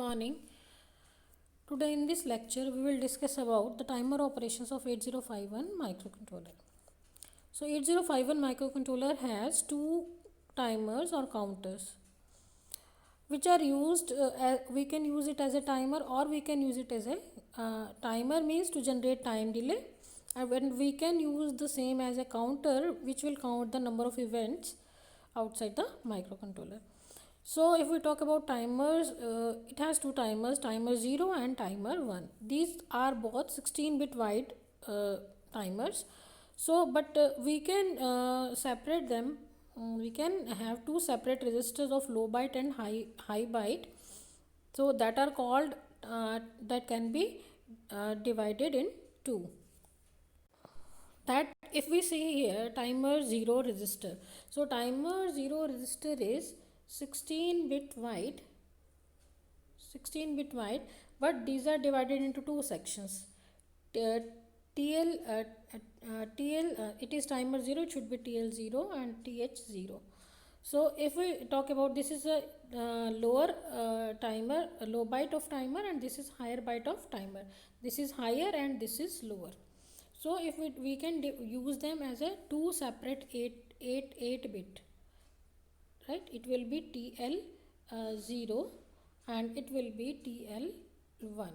morning. Today in this lecture we will discuss about the timer operations of 8051 microcontroller. So 8051 microcontroller has two timers or counters which are used we can use it as a timer or we can use it as a timer means to generate time delay, and when we can use the same as a counter which will count the number of events outside the microcontroller. So if we talk about timers, it has two timers, timer 0 and timer 1. These are both 16-bit wide timers. So but we can separate them. We can have two separate registers of low byte and high byte. So that are called that can be divided in two. That if we see here timer 0 register. So timer 0 register is 16-bit wide, but these are divided into two sections. TL it is timer 0, it should be TL0 and TH0. So if we talk about, this is a lower timer, a low byte of timer, and this is higher byte of timer. This is higher and this is lower. So if we can use them as a two separate 8 bit, right? It will be TL0 and it will be TL1,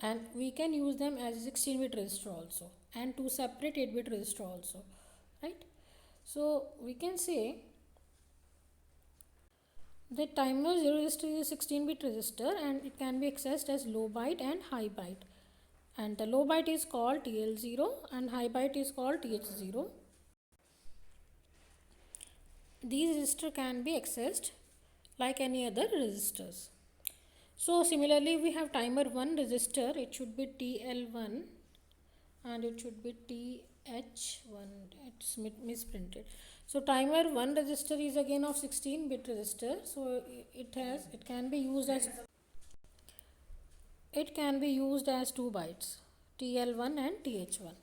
and we can use them as 16-bit register also and two separate 8-bit register also, right? So we can say the timer 0 register is a 16-bit register and it can be accessed as low byte and high byte, and the low byte is called TL0 and high byte is called TH0. These registers can be accessed like any other registers. So similarly we have timer 1 register, it should be TL1 and it should be TH1, it's misprinted. So timer 1 register is again of 16-bit register, so it can be used as 2 bytes, TL1 and TH1.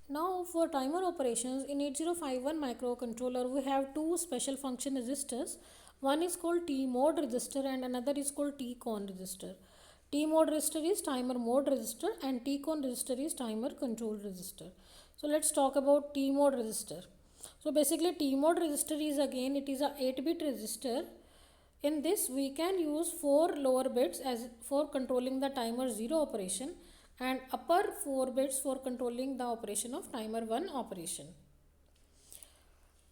Now for timer operations in 8051 microcontroller we have two special function registers. One is called T mode register and another is called T con register. T mode register is timer mode register and T con register is timer control register. So let's talk about T mode register. So basically T mode register is again, it is a 8-bit register. In this we can use 4 lower bits as for controlling the timer 0 operation and upper 4 bits for controlling the operation of timer 1 operation.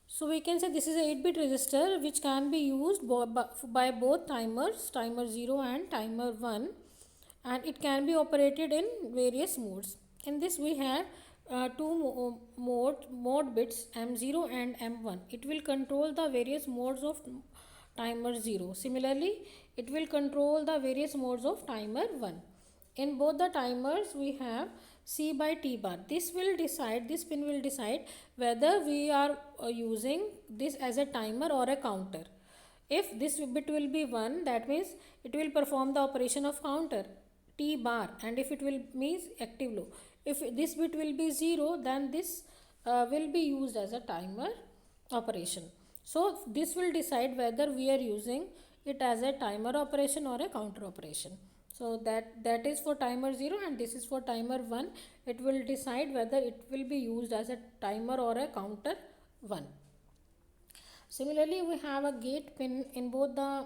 So we can say this is a 8-bit register which can be used by both timers, timer 0 and timer 1, and it can be operated in various modes. In this we have two mode bits M0 and M1. It will control the various modes of timer 0. Similarly, it will control the various modes of timer 1. In both the timers we have C by T bar. This pin will decide whether we are using this as a timer or a counter. If this bit will be 1, that means it will perform the operation of counter T bar, and if it will means active low. If this bit will be 0, then this will be used as a timer operation. So this will decide whether we are using it as a timer operation or a counter operation. So that is for timer 0 and this is for timer 1. It will decide whether it will be used as a timer or a counter 1. Similarly, we have a gate pin in both the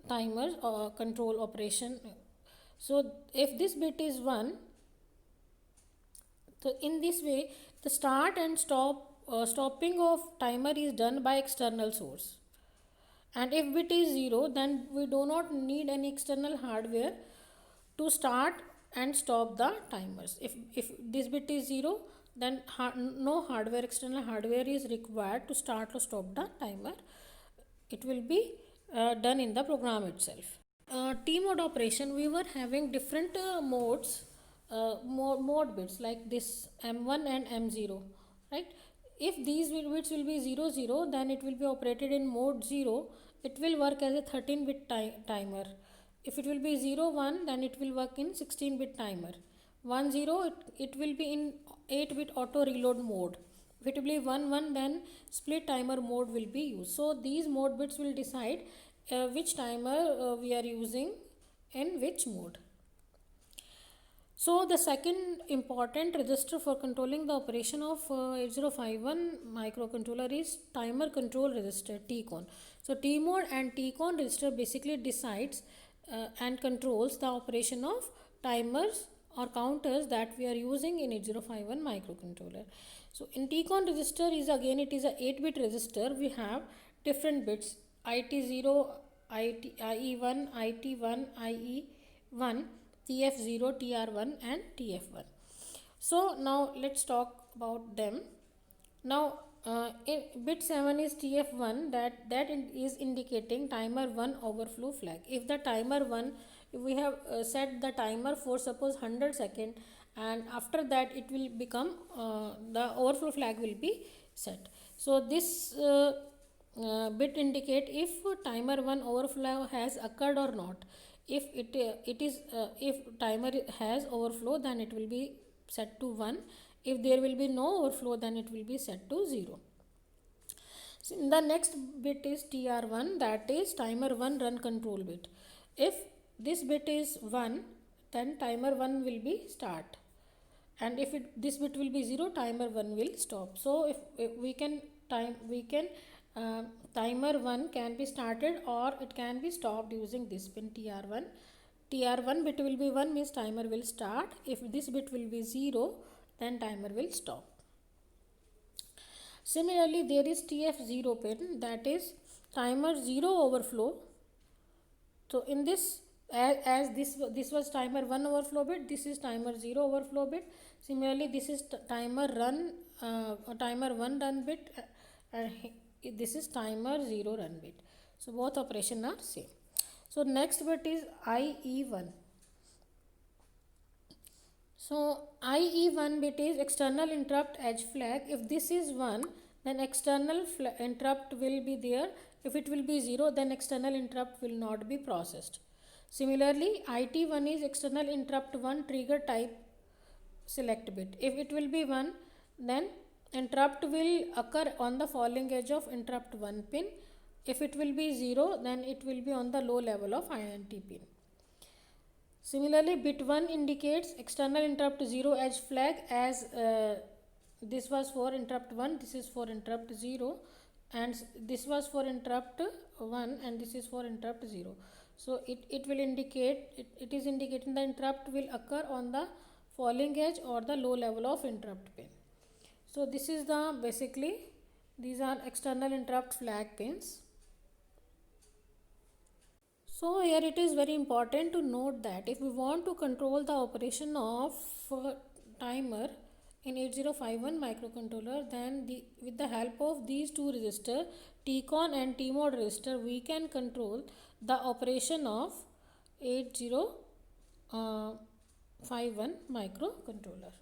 timers or control operation. So if this bit is 1, so in this way the start and stopping of timer is done by external source. And if bit is 0, then we do not need any external hardware to start and stop the timers. If this bit is 0, then no external hardware is required to start or stop the timer. It will be done in the program itself. T mode operation, we were having different modes, mode bits like this M1 and M0, right? If these bits will be 0 0, then it will be operated in mode 0. It will work as a 13-bit timer. If it will be 0 1, then it will work in 16-bit timer. 1 0, it will be in 8-bit auto reload mode. If it will be 1 1, then split timer mode will be used. So these mode bits will decide which timer we are using in which mode. So the second important register for controlling the operation of 8051 microcontroller is timer control register, TCON. So T mode and TCON register basically decides and controls the operation of timers or counters that we are using in 8051 microcontroller. So in TCON register is again it is a 8-bit register. We have different bits IT0, IE1, IT1, IE1, TF0, TR1 and TF1. So now let's talk about them. Now in bit 7 is TF1, that is indicating timer 1 overflow flag. If the timer 1, if we have set the timer for suppose 100 second, and after that it will become the overflow flag will be set. So this bit indicate if timer 1 overflow has occurred or not. If if timer has overflow, then it will be set to 1. If there will be no overflow, then it will be set to 0. So the next bit is TR1, that is timer 1 run control bit. If this bit is 1, then timer 1 will be start, and if this bit will be 0, timer 1 will stop. So if we can timer 1 can be started or it can be stopped using this pin TR1. TR1 bit will be 1 means timer will start. If this bit will be 0, then timer will stop. Similarly, there is TF0 pin, that is timer 0 overflow. So in this, as this was timer 1 overflow bit, this is timer 0 overflow bit. Similarly, this is timer 1 run bit, this is timer 0 run bit. So both operations are same. So next bit is IE1. So IE1 bit is external interrupt edge flag. If this is 1, then external interrupt will be there. If it will be 0, then external interrupt will not be processed. Similarly, IT1 is external interrupt 1 trigger type select bit. If it will be 1, then interrupt will occur on the falling edge of interrupt 1 pin. If it will be 0, then it will be on the low level of INT pin. Similarly, bit 1 indicates external interrupt 0 edge flag, as this was for interrupt 1, this is for interrupt 0, and this was for interrupt 1 and this is for interrupt 0. So it will indicate, it is indicating the interrupt will occur on the falling edge or the low level of interrupt pin. So this is the basically these are external interrupt flag pins. So here it is very important to note that if we want to control the operation of timer in 8051 microcontroller, then with the help of these two resistors, TCON and TMOD resistor, we can control the operation of 8051 microcontroller.